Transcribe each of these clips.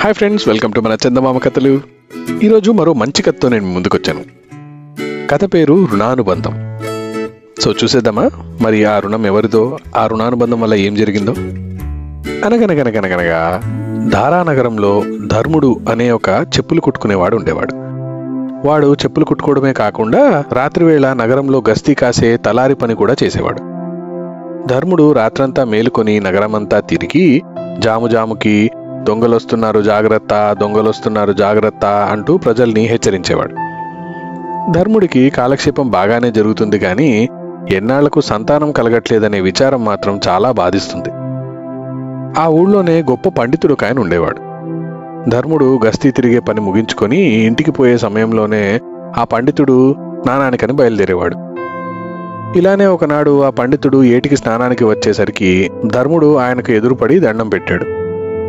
Hi friends, welcome to మన చందమామ కథలు. ఈరోజు మరో మంచి కథతో నేను ముందుకొచ్చాను. కథ పేరు రుణానుబంధం. సో చూసేద్దామా మరి ఆ రుణం ఎవరిదో, ఆ రుణానుబంధం వల్ల ఏం జరిగిందో. అనగనగనగనగనగా ధారానగరంలో ధర్ముడు అనే ఒక చెప్పులు కుట్టుకునేవాడు ఉండేవాడు. వాడు చెప్పులు కుట్టుకోవడమే కాకుండా రాత్రివేళ నగరంలో గస్తీ కాసే తలారి పని కూడా చేసేవాడు. ధర్ముడు రాత్రంతా మేలుకొని నగరమంతా తిరిగి జాముకి దొంగలొస్తున్నారు జాగ్రత్త, దొంగలొస్తున్నారు జాగ్రత్త అంటూ ప్రజల్ని హెచ్చరించేవాడు. ధర్ముడికి కాలక్షేపం బాగానే జరుగుతుంది కానీ ఎన్నాళ్లకు సంతానం కలగట్లేదనే విచారం మాత్రం చాలా బాధిస్తుంది. ఆ ఊళ్ళోనే గొప్ప పండితుడు కాయన ఉండేవాడు. ధర్ముడు గస్తీ తిరిగే పని ముగించుకొని ఇంటికి పోయే సమయంలోనే ఆ పండితుడు స్నానానికని బయలుదేరేవాడు. ఇలానే ఒకనాడు ఆ పండితుడు ఏటికి స్నానానికి వచ్చేసరికి ధర్ముడు ఆయనకు ఎదురుపడి దండం పెట్టాడు.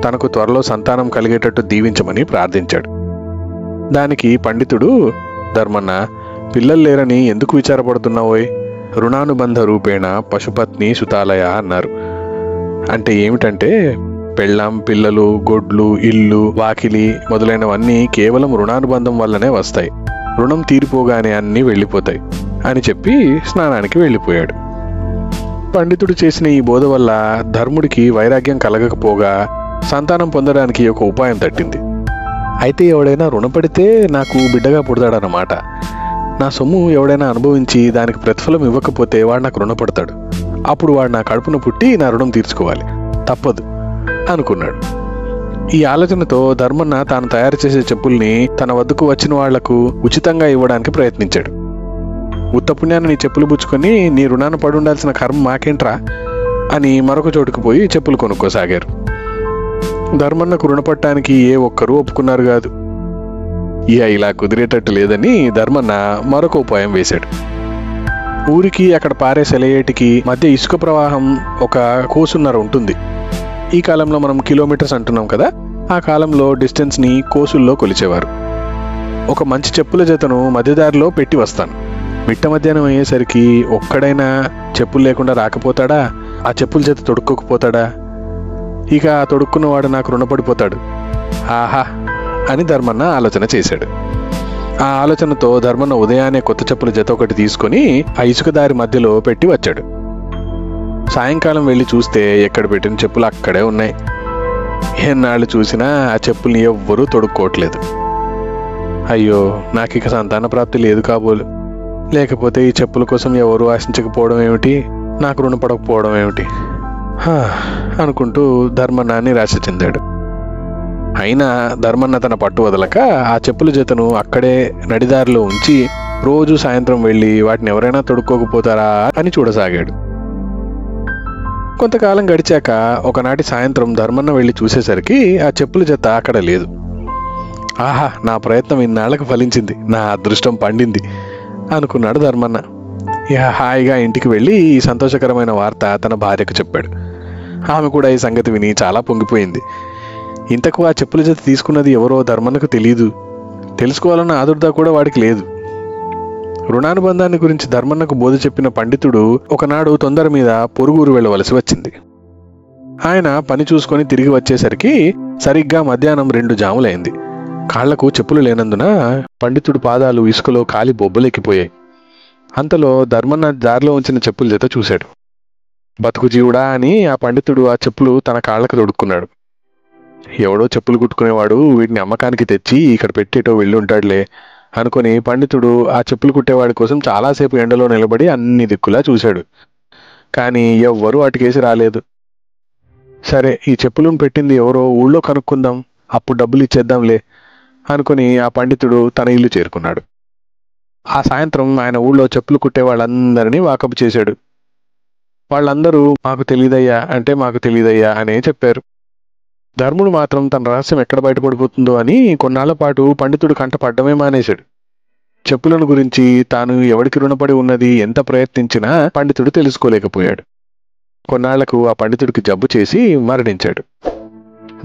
తనకు త్వరలో సంతానం కలిగేటట్టు దీవించమని ప్రార్థించాడు. దానికి పండితుడు, ధర్మన్న, పిల్లలు లేరని ఎందుకు విచారపడుతున్నావోయ్? రుణానుబంధ రూపేణ పశుపత్ని సుతాలయ అన్నారు. అంటే ఏమిటంటే పెళ్ళాం, పిల్లలు, గొడ్లు, ఇల్లు, వాకిలి మొదలైనవన్నీ కేవలం రుణానుబంధం వల్లనే వస్తాయి. రుణం తీరిపోగానే అన్నీ వెళ్ళిపోతాయి అని చెప్పి స్నానానికి వెళ్ళిపోయాడు. పండితుడు చేసిన ఈ బోధ వల్ల ధర్ముడికి వైరాగ్యం కలగకపోగా సంతానం పొందడానికి ఒక ఉపాయం తట్టింది. అయితే ఎవడైనా రుణపడితే నాకు బిడ్డగా పుడతాడన్నమాట. నా సొమ్ము ఎవడైనా అనుభవించి దానికి ప్రతిఫలం ఇవ్వకపోతే వాడు నాకు రుణపడతాడు. అప్పుడు వాడు నా కడుపున పుట్టి నా రుణం తీర్చుకోవాలి, తప్పదు అనుకున్నాడు. ఈ ఆలోచనతో ధర్మన్న తాను తయారు చేసే చెప్పుల్ని తన వద్దకు వచ్చిన వాళ్లకు ఉచితంగా ఇవ్వడానికి ప్రయత్నించాడు. ఉత్తపుణ్యాన్ని నీ చెప్పులు పుచ్చుకొని నీ రుణాన్ని పడి ఉండాల్సిన కర్మ మాకేంట్రా అని మరొక చోటుకు పోయి చెప్పులు కొనుక్కోసాగారు. ధర్మన్నకు రుణపడటానికి ఏ ఒక్కరూ ఒప్పుకున్నారు కాదు. ఇలా కుదిరేటట్టు లేదని ధర్మన్న మరొక ఉపాయం వేశాడు. ఊరికి అక్కడ పారే సెలయేటికి మధ్య ఇసుక ప్రవాహం ఒక కోసున్నర ఉంటుంది. ఈ కాలంలో మనం కిలోమీటర్స్ అంటున్నాం కదా, ఆ కాలంలో డిస్టెన్స్ని కోసుల్లో కొలిచేవారు. ఒక మంచి చెప్పుల జతను మధ్యదారిలో పెట్టి వస్తాను. మిట్ట మధ్యాహ్నం అయ్యేసరికి ఒక్కడైనా చెప్పులు లేకుండా రాకపోతాడా? ఆ చెప్పుల జత తొడుక్కోకపోతాడా? ఇక ఆ తొడుక్కున్నవాడు నాకు రుణపడిపోతాడు. ఆహా అని ధర్మన్న ఆలోచన చేశాడు. ఆ ఆలోచనతో ధర్మన్న ఉదయాన్నే కొత్త చెప్పుల జత ఒకటి తీసుకొని ఆ ఇసుక దారి మధ్యలో పెట్టి వచ్చాడు. సాయంకాలం వెళ్ళి చూస్తే ఎక్కడ పెట్టిన చెప్పులు అక్కడే ఉన్నాయి. ఎన్నాళ్ళు చూసినా ఆ చెప్పుల్ని ఎవ్వరూ తొడుక్కోవట్లేదు. అయ్యో, నాకు ఇక సంతాన ప్రాప్తి లేదు కాబోలు. లేకపోతే ఈ చెప్పుల కోసం ఎవరు ఆశించకపోవడం ఏమిటి, నాకు రుణపడకపోవడం ఏమిటి అనుకుంటూ ధర్మన్న నిరాశ చెందాడు. అయినా ధర్మన్న తన పట్టు వదలక ఆ చెప్పుల జతను అక్కడే నడిదారిలో ఉంచి రోజు సాయంత్రం వెళ్ళి వాటిని ఎవరైనా తొడుక్కోకపోతారా అని చూడసాగాడు. కొంతకాలం గడిచాక ఒకనాటి సాయంత్రం ధర్మన్న వెళ్ళి చూసేసరికి ఆ చెప్పుల జత అక్కడ లేదు. ఆహా, నా ప్రయత్నం ఇన్నాళ్లకు ఫలించింది, నా అదృష్టం పండింది అనుకున్నాడు ధర్మన్న. హాయిగా ఇంటికి వెళ్ళి ఈ సంతోషకరమైన వార్త తన భార్యకు చెప్పాడు. ఆమె కూడా ఈ సంగతి విని చాలా పొంగిపోయింది. ఇంతకు ఆ చెప్పుల జత తీసుకున్నది ఎవరో ధర్మన్నకు తెలీదు. తెలుసుకోవాలన్న ఆదుర్దా కూడా వాడికి లేదు. రుణానుబంధాన్ని గురించి ధర్మన్నకు బోధ చెప్పిన పండితుడు ఒకనాడు తొందర మీద పొరుగురు వెళ్ళవలసి వచ్చింది. ఆయన పని చూసుకొని తిరిగి వచ్చేసరికి సరిగ్గా మధ్యాహ్నం 2 జాములైంది. కాళ్లకు చెప్పులు లేనందున పండితుడు పాదాలు ఇసుకలో కాలి బొబ్బలెక్కిపోయాయి. అంతలో ధర్మన్న దారిలో ఉంచిన చెప్పుల జత చూశాడు. బతుకు జీవుడా అని ఆ పండితుడు ఆ చెప్పులు తన కాళ్లకు తొడుక్కున్నాడు. ఎవడో చెప్పులు కుట్టుకునేవాడు వీటిని అమ్మకానికి తెచ్చి ఇక్కడ పెట్టేటో వెళ్ళి ఉంటాడులే అనుకుని పండితుడు ఆ చెప్పులు కుట్టేవాడి కోసం చాలాసేపు ఎండలో నిలబడి అన్ని దిక్కులా చూశాడు. కానీ ఎవ్వరూ అటుకేసి రాలేదు. సరే, ఈ చెప్పులను పెట్టింది ఎవరో ఊళ్ళో కనుక్కుందాం, అప్పుడు డబ్బులు ఇచ్చేద్దాంలే అనుకుని ఆ పండితుడు తన ఇల్లు చేరుకున్నాడు. ఆ సాయంత్రం ఆయన ఊళ్ళో చెప్పులు కుట్టే వాళ్ళందరినీ వాకపు చేశాడు. వాళ్ళందరూ మాకు తెలియదయ్యా అంటే మాకు తెలియదయ్యా అనే చెప్పారు. ధర్ముడు మాత్రం తన రహస్యం ఎక్కడ బయటపడిపోతుందో అని కొన్నాళ్ల పాటు పండితుడు కంట పడ్డమే మానేశాడు. చెప్పులను గురించి తాను ఎవడికి రుణపడి ఉన్నది ఎంత ప్రయత్నించినా పండితుడు తెలుసుకోలేకపోయాడు. కొన్నాళ్లకు ఆ పండితుడికి జబ్బు చేసి మరణించాడు.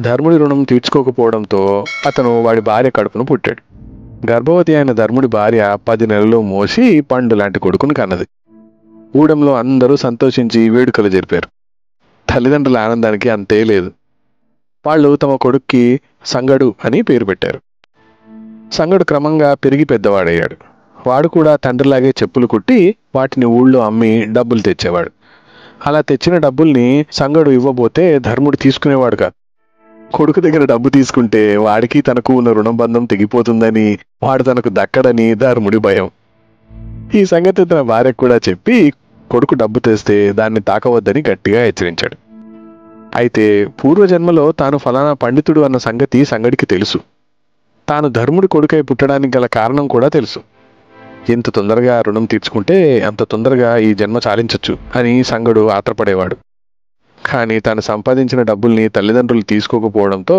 ధర్ముడి రుణం తీర్చుకోకపోవడంతో అతను వాడి భార్య కడుపును పుట్టాడు. గర్భవతి అయిన ధర్ముడి భార్య 10 నెలలు మోసి పండు లాంటి కొడుకుని కన్నది. ఊడంలో అందరూ సంతోషించి వేడుకలు జరిపారు. తల్లిదండ్రుల ఆనందానికి అంతే లేదు. వాళ్ళు తమ కొడుక్కి సంగడు అని పేరు పెట్టారు. సంగడు క్రమంగా పెరిగి పెద్దవాడయ్యాడు. వాడు కూడా తండ్రిలాగే చెప్పులు కుట్టి వాటిని ఊళ్ళో అమ్మి డబ్బులు తెచ్చేవాడు. అలా తెచ్చిన డబ్బుల్ని సంగడు ఇవ్వబోతే ధర్ముడు తీసుకునేవాడు కాదు. కొడుకు దగ్గర డబ్బు తీసుకుంటే వాడికి తనకు ఉన్న రుణం బంధం తెగిపోతుందని, వాడు తనకు దక్కడని ధర్ముడి భయం. ఈ సంగతి తన భార్యకు కూడా చెప్పి కొడుకు డబ్బు తెస్తే దాన్ని తాకవద్దని గట్టిగా హెచ్చరించాడు. అయితే పూర్వజన్మలో తాను ఫలానా పండితుడు అన్న సంగతి సంగడికి తెలుసు. తాను ధర్ముడి కొడుకై పుట్టడానికి గల కారణం కూడా తెలుసు. ఎంత తొందరగా రుణం తీర్చుకుంటే అంత తొందరగా ఈ జన్మ చాలించచ్చు అని సంగడు ఆత్రపడేవాడు. కానీ తాను సంపాదించిన డబ్బుల్ని తల్లిదండ్రులు తీసుకోకపోవడంతో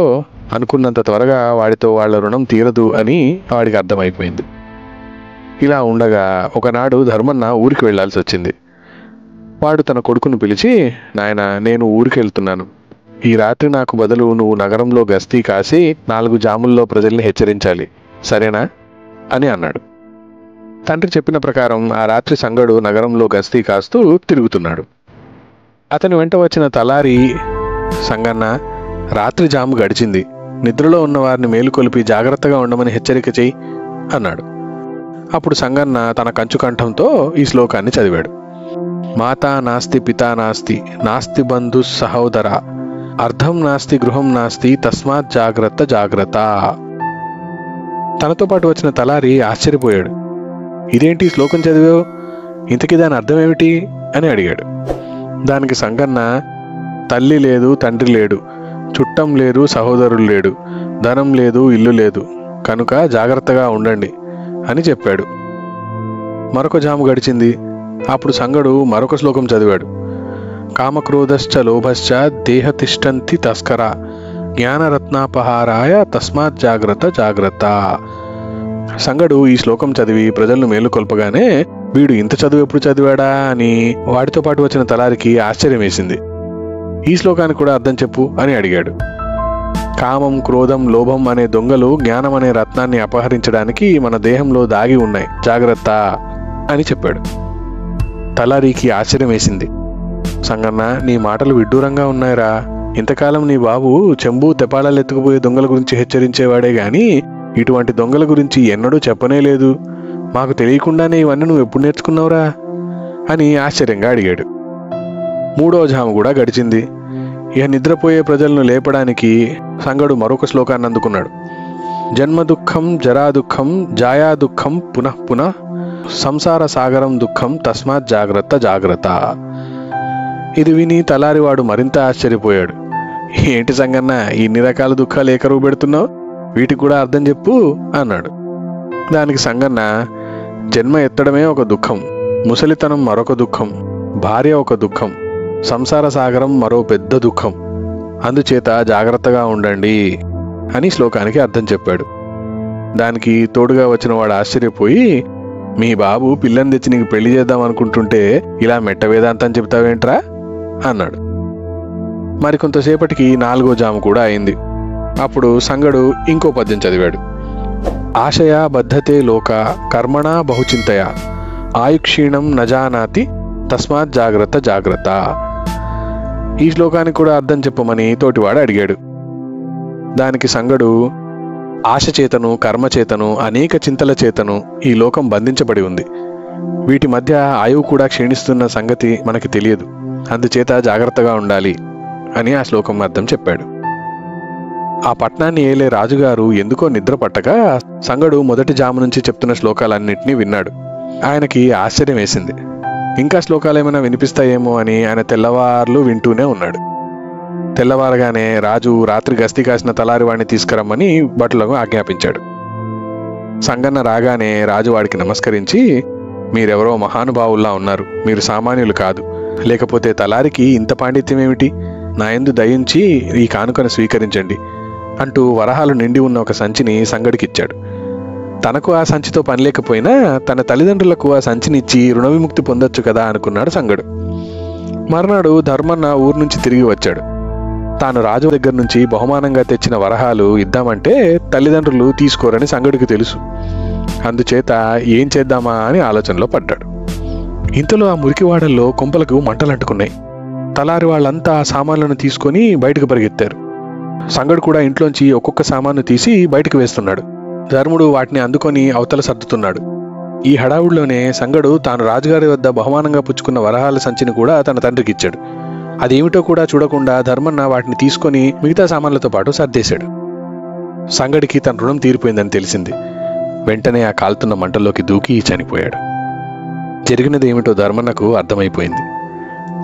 అనుకున్నంత త్వరగా వాడితో వాళ్ళ రుణం తీరదు అని వాడికి అర్థమైపోయింది. ఇలా ఉండగా ఒకనాడు ధర్మన్న ఊరికి వెళ్లాల్సి వచ్చింది. వాడు తన కొడుకును పిలిచి, నాయనా, నేను ఊరికి వెళ్తున్నాను. ఈ రాత్రి నాకు బదులు నువ్వు నగరంలో గస్తీ కాసి 4 జాముల్లో ప్రజల్ని హెచ్చరించాలి, సరేనా అని అన్నాడు. తండ్రి చెప్పిన ప్రకారం ఆ రాత్రి సంగడు నగరంలో గస్తీ కాస్తూ తిరుగుతున్నాడు. అతని వెంట వచ్చిన తలారి, సంగన్న, రాత్రి జాము గడిచింది, నిద్రలో ఉన్న వారిని మేలుకొలిపి జాగ్రత్తగా ఉండమని హెచ్చరిక చెయ్యి అన్నాడు. అప్పుడు సంగన్న తన కంచుకంఠంతో ఈ శ్లోకాన్ని చదివాడు. మాతా నాస్తి పితా నాస్తి, నాస్తి బంధు సహోదర, అర్థం నాస్తి గృహం నాస్తి, తస్మాత్ జాగ్రత్త జాగ్రత్త. తనతో పాటు వచ్చిన తలారి ఆశ్చర్యపోయాడు. ఇదేంటి శ్లోకం చదివావు, ఇంతకీ దాని అర్థం ఏమిటి అని అడిగాడు. దానికి సంగన్న, తల్లి లేదు, తండ్రి లేడు, చుట్టం లేరు, సహోదరులు లేడు, ధనం లేదు, ఇల్లు లేదు, కనుక జాగ్రత్తగా ఉండండి అని చెప్పాడు. మరొక జాము గడిచింది. అప్పుడు సంగడు మరొక శ్లోకం చదివాడు. కామక్రోధశ్చ లోభశ్చ దేహతిష్టంతి తస్కర, జ్ఞానరత్నాపహారాయ తస్మాత్ జాగ్రత్త జాగ్రత్త. సంగడు ఈ శ్లోకం చదివి ప్రజలను మేలుకొల్పగానే వీడు ఇంత చదువు ఎప్పుడు చదివాడా అని వాడితో పాటు వచ్చిన తలారికి ఆశ్చర్యం వేసింది. ఈ శ్లోకానికి కూడా అర్థం చెప్పు అని అడిగాడు. కామం, క్రోధం, లోభం అనే దొంగలు జ్ఞానం అనే రత్నాన్ని అపహరించడానికి మన దేహంలో దాగి ఉన్నాయి, జాగ్రత్త అని చెప్పాడు. తలారికి ఆశ్చర్యం వేసింది. సంగన్న, నీ మాటలు విడ్డూరంగా ఉన్నాయిరా. ఇంతకాలం నీ బాబు చెంబు తెపాలాలు ఎత్తుకుపోయే దొంగల గురించి హెచ్చరించేవాడే గాని ఇటువంటి దొంగల గురించి ఎన్నడూ చెప్పనే లేదు. మాకు తెలియకుండానే ఇవన్నీ నువ్వు ఎప్పుడు నేర్చుకున్నావురా అని ఆశ్చర్యంగా అడిగాడు. 3వ జాము కూడా గడిచింది. ఇక నిద్రపోయే ప్రజలను లేపడానికి సంగడు మరొక శ్లోకాన్ని అందుకున్నాడు. జన్మ దుఃఖం, జరా దుఃఖం, జాయా దుఃఖం, పునః పునః, సంసార సాగరం దుఃఖం, తస్మాత్ జాగ్రత్త జాగ్రత్త. ఇది విని తలారివాడు మరింత ఆశ్చర్యపోయాడు. ఏంటి సంగన్న, ఇన్ని రకాల దుఃఖాలు ఏకరువు పెడుతున్నావు, వీటికి కూడా అర్థం చెప్పు అన్నాడు. దానికి సంగన్న, జన్మ ఎత్తడమే ఒక దుఃఖం, ముసలితనం మరొక దుఃఖం, భార్య ఒక దుఃఖం, సంసార సాగరం మరో పెద్ద దుఃఖం, అందుచేత జాగ్రత్తగా ఉండండి అని శ్లోకానికి అర్థం చెప్పాడు. దానికి తోడుగా వచ్చిన వాడు ఆశ్చర్యపోయి, మీ బాబు పిల్లని తెచ్చి నీకు పెళ్లి చేద్దాం అనుకుంటుంటే ఇలా మెట్ట వేదాంతం చెప్తావేంట్రా అన్నాడు. మరికొంతసేపటికి 4వ జాము కూడా అయింది. అప్పుడు సంగడు ఇంకో పద్యం చదివాడు. ఆశయా బద్ధతే లోక కర్మణా బహుచింతయ, ఆయుక్షీణం నజానాతి, తస్మాత్ జాగ్రత్త జాగ్రత్త. ఈ శ్లోకానికి కూడా అర్థం చెప్పమని తోటివాడు అడిగాడు. దానికి సంగడు, ఆశ చేతను, కర్మ చేతను, అనేక చింతల చేతను ఈ లోకం బంధించబడి ఉంది. వీటి మధ్య ఆయువు కూడా క్షీణిస్తున్న సంగతి మనకి తెలియదు, అందుచేత జాగ్రత్తగా ఉండాలి అని ఆ శ్లోకం అర్థం చెప్పాడు. ఆ పట్నాన్ని ఏలే రాజుగారు ఎందుకో నిద్ర పట్టక సంగడు మొదటి జాము నుంచి చెప్తున్న శ్లోకాలన్నింటినీ విన్నాడు. ఆయనకి ఆశ్చర్యం వేసింది. ఇంకా శ్లోకాలు ఏమైనా వినిపిస్తాయేమో అని ఆయన తెల్లవార్లు వింటూనే ఉన్నాడు. తెల్లవారగానే రాజు రాత్రి గస్తీ కాసిన తలారివాడిని తీసుకురమ్మని భటులకు ఆజ్ఞాపించాడు. సంగన్న రాగానే రాజు వాడికి నమస్కరించి, మీరెవరో మహానుభావుల్లా ఉన్నారు, మీరు సామాన్యులు కాదు, లేకపోతే తలారికి ఇంత పాండిత్యం ఏమిటి, నా యందు దయించి ఈ కానుకను స్వీకరించండి అంటూ వరహాలు నిండి ఉన్న ఒక సంచిని సంగడికిచ్చాడు. తనకు ఆ సంచితో పని లేకపోయినా తన తల్లిదండ్రులకు ఆ సంచినిచ్చి రుణ విముక్తి పొందొచ్చు కదా అనుకున్నాడు సంగడు. మర్నాడు ధర్మన్న ఊరు నుంచి తిరిగి వచ్చాడు. తాను రాజు దగ్గర నుంచి బహుమానంగా తెచ్చిన వరహాలు ఇద్దామంటే తల్లిదండ్రులు తీసుకోరని సంగడికి తెలుసు. అందుచేత ఏం చేద్దామా అని ఆలోచనలో పడ్డాడు. ఇంతలో ఆ మురికివాడల్లో కొంపలకు మంటలంటుకున్నాయి. తలారి వాళ్ళంతా ఆ సామాన్లను తీసుకొని బయటకు పరిగెత్తారు. సంగడు కూడా ఇంట్లోంచి ఒక్కొక్క సామాను తీసి బయటకు వేస్తున్నాడు. ధర్ముడు వాటిని అందుకొని అవతల సర్దుతున్నాడు. ఈ హడావుడిలోనే సంగడు తాను రాజుగారి వద్ద బహుమానంగా పుచ్చుకున్న వరహాల సంచిని కూడా తన తండ్రికి ఇచ్చాడు. అదేమిటో కూడా చూడకుండా ధర్మన్న వాటిని తీసుకొని మిగతా సామాన్లతో పాటు సర్దేశాడు. సంగడికి తన రుణం తీరిపోయిందని తెలిసింది. వెంటనే ఆ కాలుతున్న మంటల్లోకి దూకి చనిపోయాడు. జరిగినది ఏమిటో ధర్మన్నకు అర్థమైపోయింది.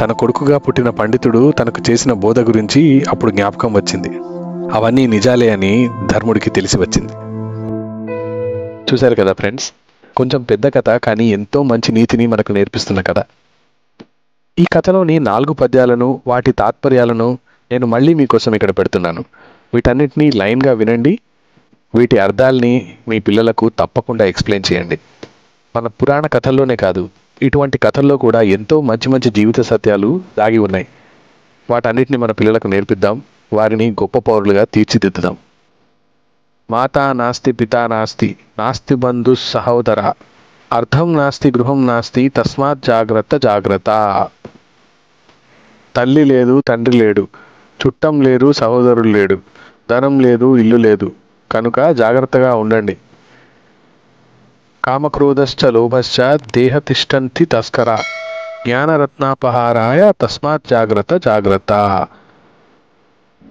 తన కొడుకుగా పుట్టిన పండితుడు తనకు చేసిన బోధ గురించి అప్పుడు జ్ఞాపకం వచ్చింది. అవన్నీ నిజాలే అని ధర్ముడికి తెలిసి వచ్చింది. చూశారు కదా ఫ్రెండ్స్, కొంచెం పెద్ద కథ, కానీ ఎంతో మంచి నీతిని మనకు నేర్పిస్తున్న కథ. ఈ కథలోని 4 పద్యాలను, వాటి తాత్పర్యాలను నేను మళ్ళీ మీకోసం ఇక్కడ పెడుతున్నాను. వీటన్నిటినీ లైన్గా వినండి. వీటి అర్థాలని మీ పిల్లలకు తప్పకుండా ఎక్స్ప్లెయిన్ చేయండి. మన పురాణ కథల్లోనే కాదు, ఇటువంటి కథల్లో కూడా ఎంతో మంచి మంచి జీవిత సత్యాలు దాగి ఉన్నాయి. వాటన్నిటిని మన పిల్లలకు నేర్పిద్దాం. వారిని గొప్ప పౌరులుగా తీర్చిదిద్దుదాం. మాతా నాస్తి పితా నాస్తి, నాస్తి బంధు సహోదర, అర్థం నాస్తి గృహం నాస్తి, తస్మాత్ జాగ్రత్త జాగ్రత్త. తల్లి లేదు, తండ్రి లేడు, చుట్టం లేరు, సహోదరుడు లేడు, ధనం లేదు, ఇల్లు లేదు, కనుక జాగ్రత్తగా ఉండండి. కామక్రోధశ్చ లోభశ్చ దేహ తిష్టంతి తస్కర, జ్ఞానరత్నాపహారాయ తస్మాత్ జాగ్రత్త జాగ్రత్త.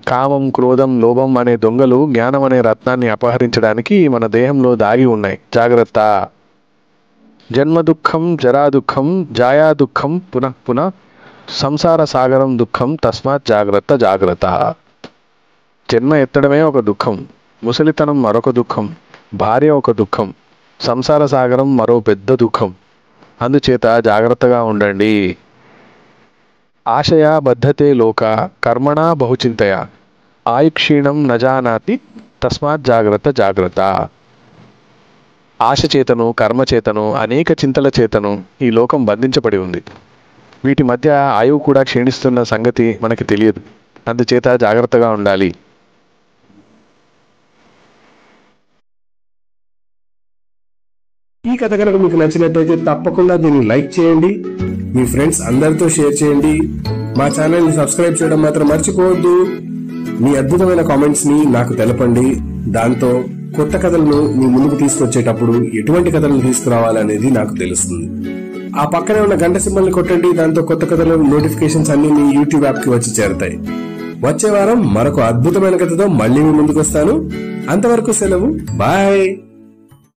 కామం, క్రోధం, లోభం అనే దొంగలు జ్ఞానం అనే రత్నాన్ని అపహరించడానికి మన దేహంలో దాగి ఉన్నాయి. జాగ్రత్త. జన్మ దుఃఖం, జరా దుఃఖం, జాయా దుఃఖం, పునః పునః సంసార సాగరం దుఃఖం, తస్మాత్ జాగ్రత్త జాగ్రత్త. జన్మ ఎత్తడమే ఒక దుఃఖం, ముసలితనం మరొక దుఃఖం, భార్య ఒక దుఃఖం, సంసార సాగరం మరో పెద్ద దుఃఖం. అందుచేత జాగ్రత్తగా ఉండండి. ఆశయా బద్ధతే లోక, కర్మణా బహుచింతయ, ఆయుక్షీణం నజానాతి, తస్మాత్ జాగ్రత్త జాగ్రత్త. ఆశ చేతను, కర్మ చేతను, అనేక చింతల చేతను ఈ లోకం బంధించబడి ఉంది. వీటి మధ్య ఆయువు కూడా క్షీణిస్తున్న సంగతి మనకి తెలియదు. అందుచేత జాగ్రత్తగా ఉండాలి. ఈ కథ కనుక మీకు నచ్చినట్లయితే తప్పకుండా దీన్ని లైక్ చేయండి, మీ ఫ్రెండ్స్ అందరితో షేర్ చేయండి. మా ఛానల్ని సబ్స్క్రైబ్ చేయడం మాత్రం మర్చిపోవద్దు. మీ అద్భుతమైన కామెంట్స్ ని నాకు తెలపండి. దాంతో కొత్త కథలను మీ ముందుకు తీసుకొచ్చేటప్పుడు ఎటువంటి కథలను తీసుకురావాలనేది నాకు తెలుస్తుంది. ఆ పక్కనే ఉన్న గంట సింబల్ని కొట్టండి. దాంతో కొత్త కథల నోటిఫికేషన్స్ అన్ని మీ యూట్యూబ్ యాప్ కి వచ్చి చేరుతాయి. వచ్చే వారం మరొక అద్భుతమైన కథతో మళ్ళీ మీ ముందుకు వస్తాను. అంతవరకు సెలవు. బాయ్.